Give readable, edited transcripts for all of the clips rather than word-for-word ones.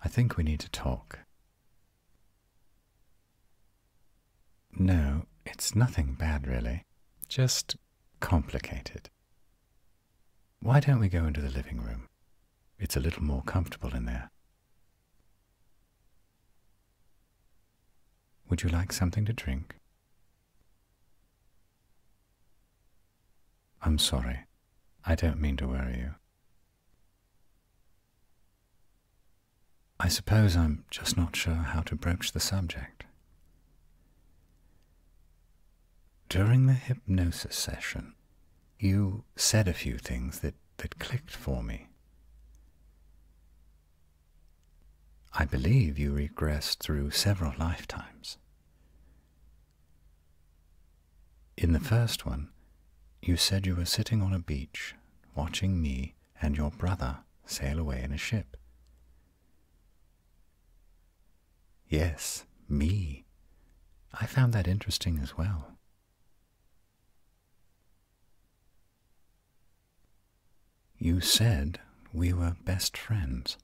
I think we need to talk. No, it's nothing bad really. Just complicated. Why don't we go into the living room? It's a little more comfortable in there. Would you like something to drink? I'm sorry. I don't mean to worry you. I suppose I'm just not sure how to broach the subject. During the hypnosis session, you said a few things that clicked for me. I believe you regressed through several lifetimes. In the first one, you said you were sitting on a beach, watching me and your brother sail away in a ship. Yes, me. I found that interesting as well. You said we were best friends.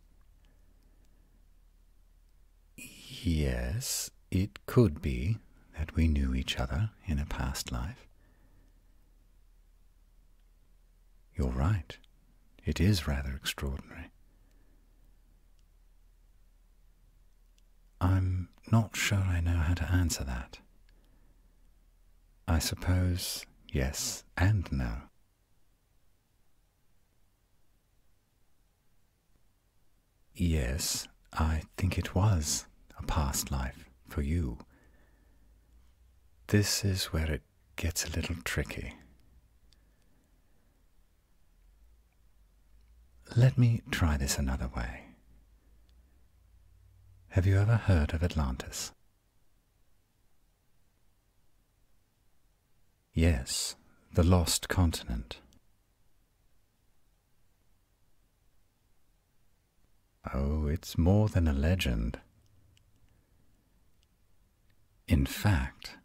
Yes, it could be that we knew each other in a past life. You're right. It is rather extraordinary. I'm not sure I know how to answer that. I suppose yes and no. Yes, I think it was a past life for you. This is where it gets a little tricky. Let me try this another way. Have you ever heard of Atlantis? Yes, the lost continent. Oh, it's more than a legend. In fact,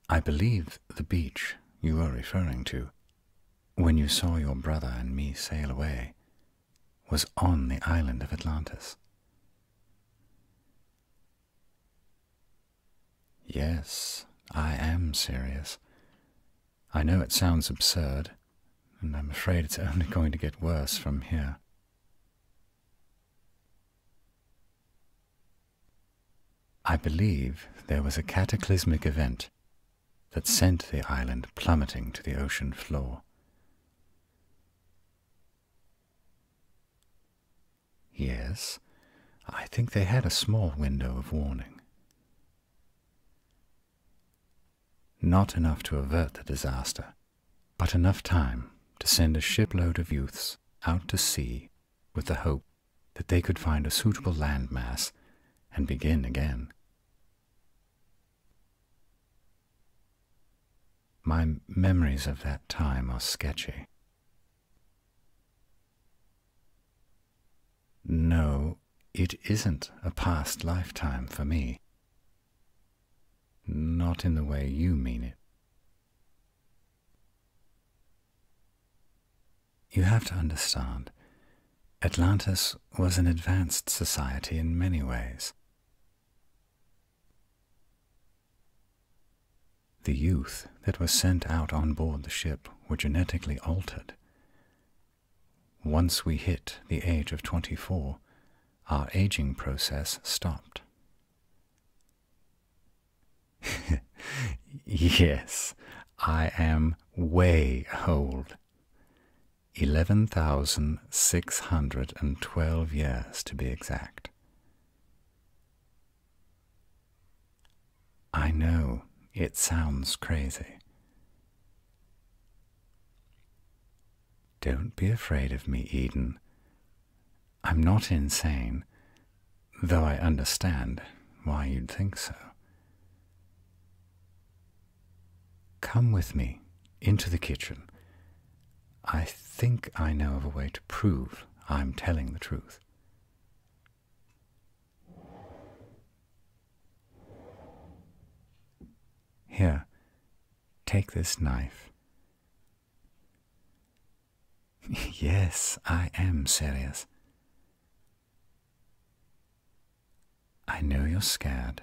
I believe the beach you were referring to, when you saw your brother and me sail away, was on the island of Atlantis. Yes, I am serious. I know it sounds absurd, and I'm afraid it's only going to get worse from here. I believe there was a cataclysmic event that sent the island plummeting to the ocean floor. Yes, I think they had a small window of warning. Not enough to avert the disaster, but enough time to send a shipload of youths out to sea with the hope that they could find a suitable landmass and begin again. My memories of that time are sketchy. No, it isn't a past lifetime for me. Not in the way you mean it. You have to understand, Atlantis was an advanced society in many ways. The youth that was sent out on board the ship were genetically altered. Once we hit the age of 24, our aging process stopped. Yes, I am way old. 11,612 years to be exact. I know, it sounds crazy. Don't be afraid of me, Eden. I'm not insane, though I understand why you'd think so. Come with me into the kitchen. I think I know of a way to prove I'm telling the truth. Here, take this knife. Yes, I am serious. I know you're scared.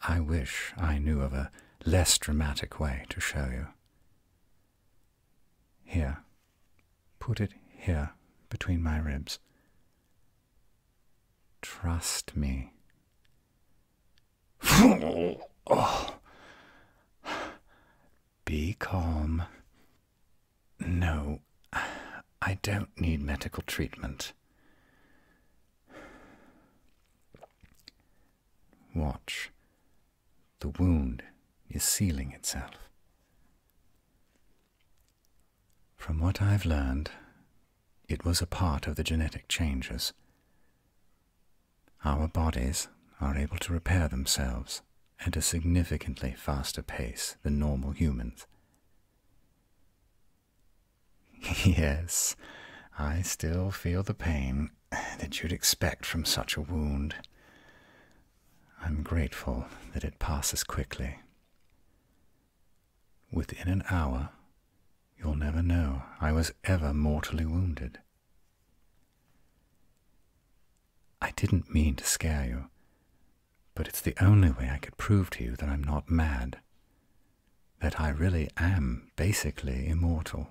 I wish I knew of a less dramatic way to show you. Here, put it here between my ribs. Trust me. Oh. Be calm. No, I don't need medical treatment. Watch. The wound is sealing itself. From what I've learned, it was a part of the genetic changes. Our bodies are able to repair themselves at a significantly faster pace than normal humans. Yes, I still feel the pain that you'd expect from such a wound. I'm grateful that it passes quickly. Within an hour, you'll never know I was ever mortally wounded. I didn't mean to scare you, but it's the only way I could prove to you that I'm not mad, that I really am basically immortal.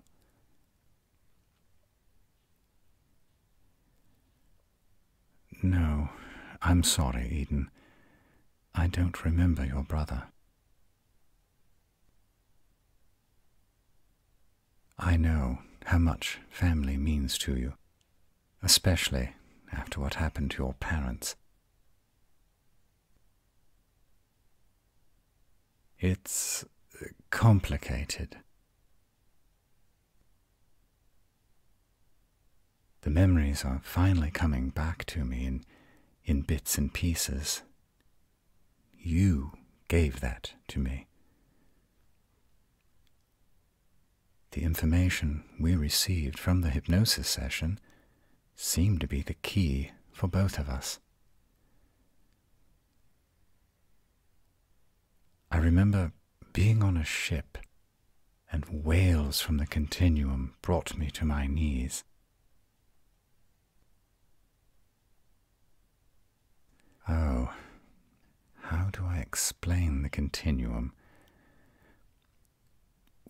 No, I'm sorry, Eden. I don't remember your brother. I know how much family means to you, especially after what happened to your parents. It's complicated. The memories are finally coming back to me in bits and pieces. You gave that to me. The information we received from the hypnosis session seemed to be the key for both of us. I remember being on a ship, and wails from the continuum brought me to my knees. Oh, how do I explain the continuum?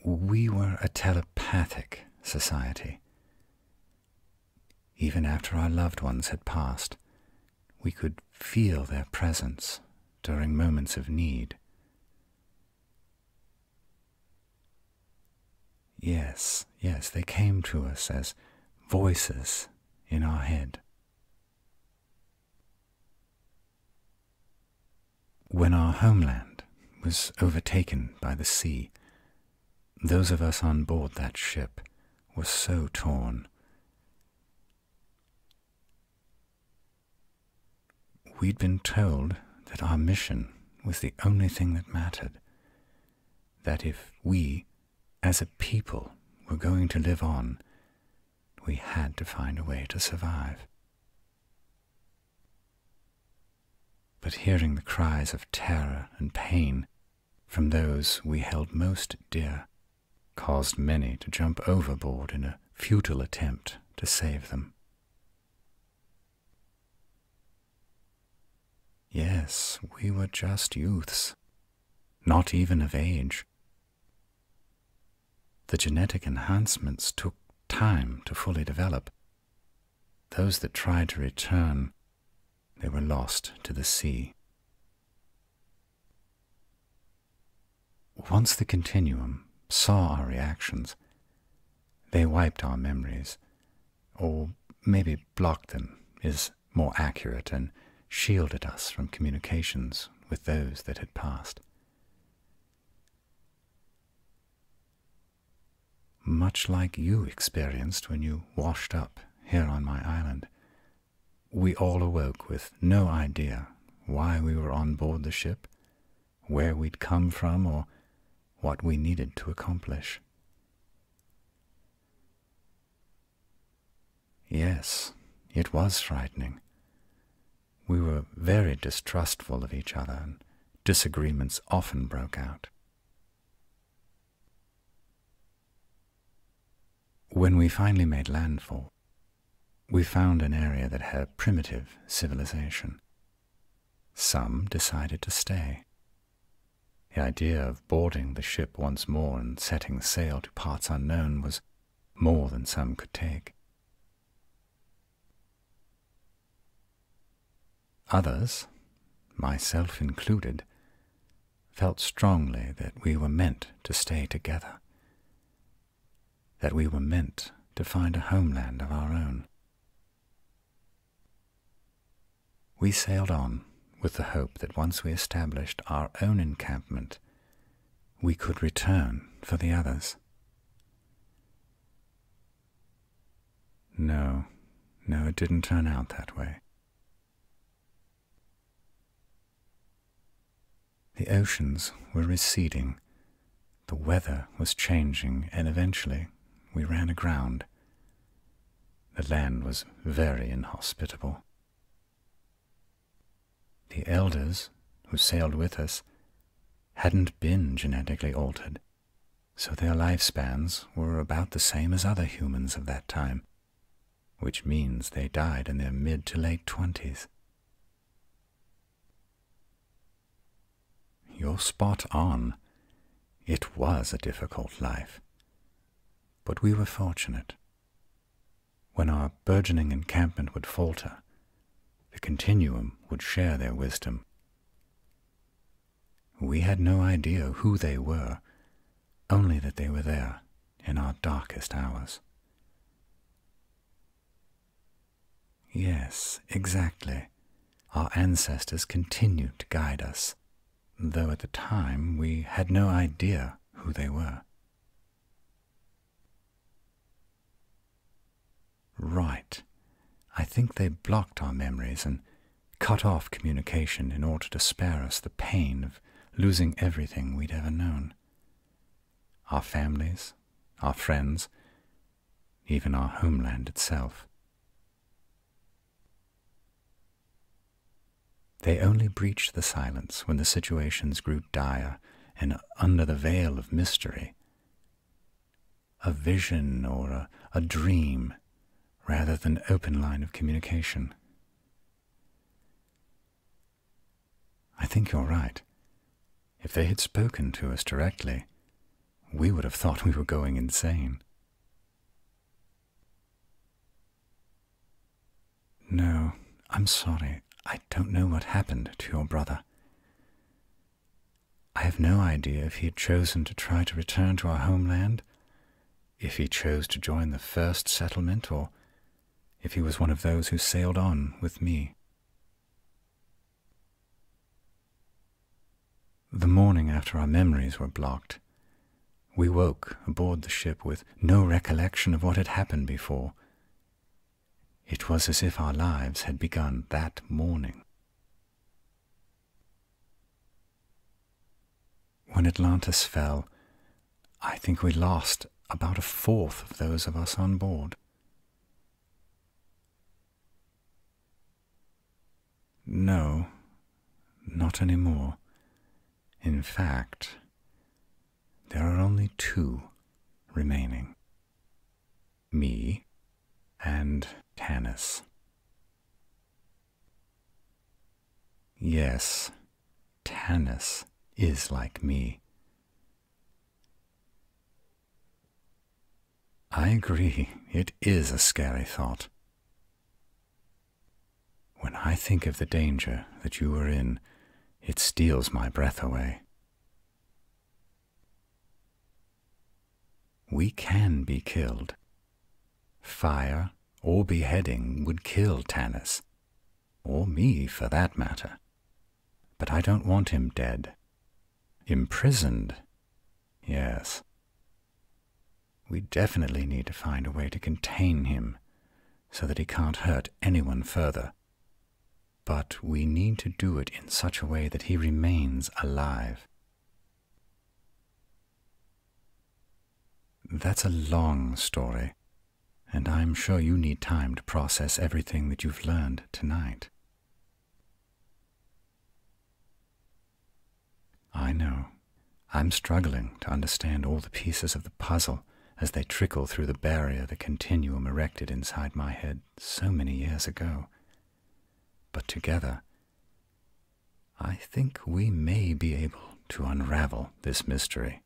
We were a telepathic society. Even after our loved ones had passed, we could feel their presence during moments of need. Yes, they came to us as voices in our head. When our homeland was overtaken by the sea, those of us on board that ship were so torn. We'd been told that our mission was the only thing that mattered, that if we, as a people, were going to live on, we had to find a way to survive. But hearing the cries of terror and pain from those we held most dear caused many to jump overboard in a futile attempt to save them. Yes, we were just youths, not even of age. The genetic enhancements took time to fully develop. Those that tried to return, they were lost to the sea. Once the continuum saw our reactions, they wiped our memories, or maybe blocked them is more accurate, and shielded us from communications with those that had passed. Much like you experienced when you washed up here on my island, we all awoke with no idea why we were on board the ship, where we'd come from, or what we needed to accomplish. Yes, it was frightening. We were very distrustful of each other, and disagreements often broke out. When we finally made landfall, we found an area that had primitive civilization. Some decided to stay. The idea of boarding the ship once more and setting sail to parts unknown was more than some could take. Others, myself included, felt strongly that we were meant to stay together, that we were meant to find a homeland of our own. We sailed on with the hope that once we established our own encampment, we could return for the others. No, it didn't turn out that way. The oceans were receding, the weather was changing, and eventually we ran aground. The land was very inhospitable. The elders who sailed with us hadn't been genetically altered, so their lifespans were about the same as other humans of that time, which means they died in their mid to late 20s. You're spot on. It was a difficult life. But we were fortunate. When our burgeoning encampment would falter, the Continuum would share their wisdom. We had no idea who they were, only that they were there in our darkest hours. Yes, exactly. Our ancestors continued to guide us, though at the time we had no idea who they were. Right. I think they blocked our memories and cut off communication in order to spare us the pain of losing everything we'd ever known. Our families, our friends, even our homeland itself. They only breached the silence when the situations grew dire and under the veil of mystery. A vision or a dream rather than open line of communication. I think you're right. If they had spoken to us directly, we would have thought we were going insane. No, I'm sorry. I don't know what happened to your brother. I have no idea if he had chosen to try to return to our homeland, if he chose to join the first settlement, or if he was one of those who sailed on with me. The morning after our memories were blocked, we woke aboard the ship with no recollection of what had happened before. It was as if our lives had begun that morning. When Atlantis fell, I think we lost about a fourth of those of us on board. No, not anymore. In fact, there are only 2 remaining. Me and Tanis. Yes, Tanis is like me. I agree, it is a scary thought. When I think of the danger that you were in, it steals my breath away. We can be killed. Fire or beheading would kill Tanis, or me for that matter. But I don't want him dead. Imprisoned, yes. We definitely need to find a way to contain him so that he can't hurt anyone further. But we need to do it in such a way that he remains alive. That's a long story, and I'm sure you need time to process everything that you've learned tonight. I know. I'm struggling to understand all the pieces of the puzzle as they trickle through the barrier the Continuum erected inside my head so many years ago. But together, I think we may be able to unravel this mystery.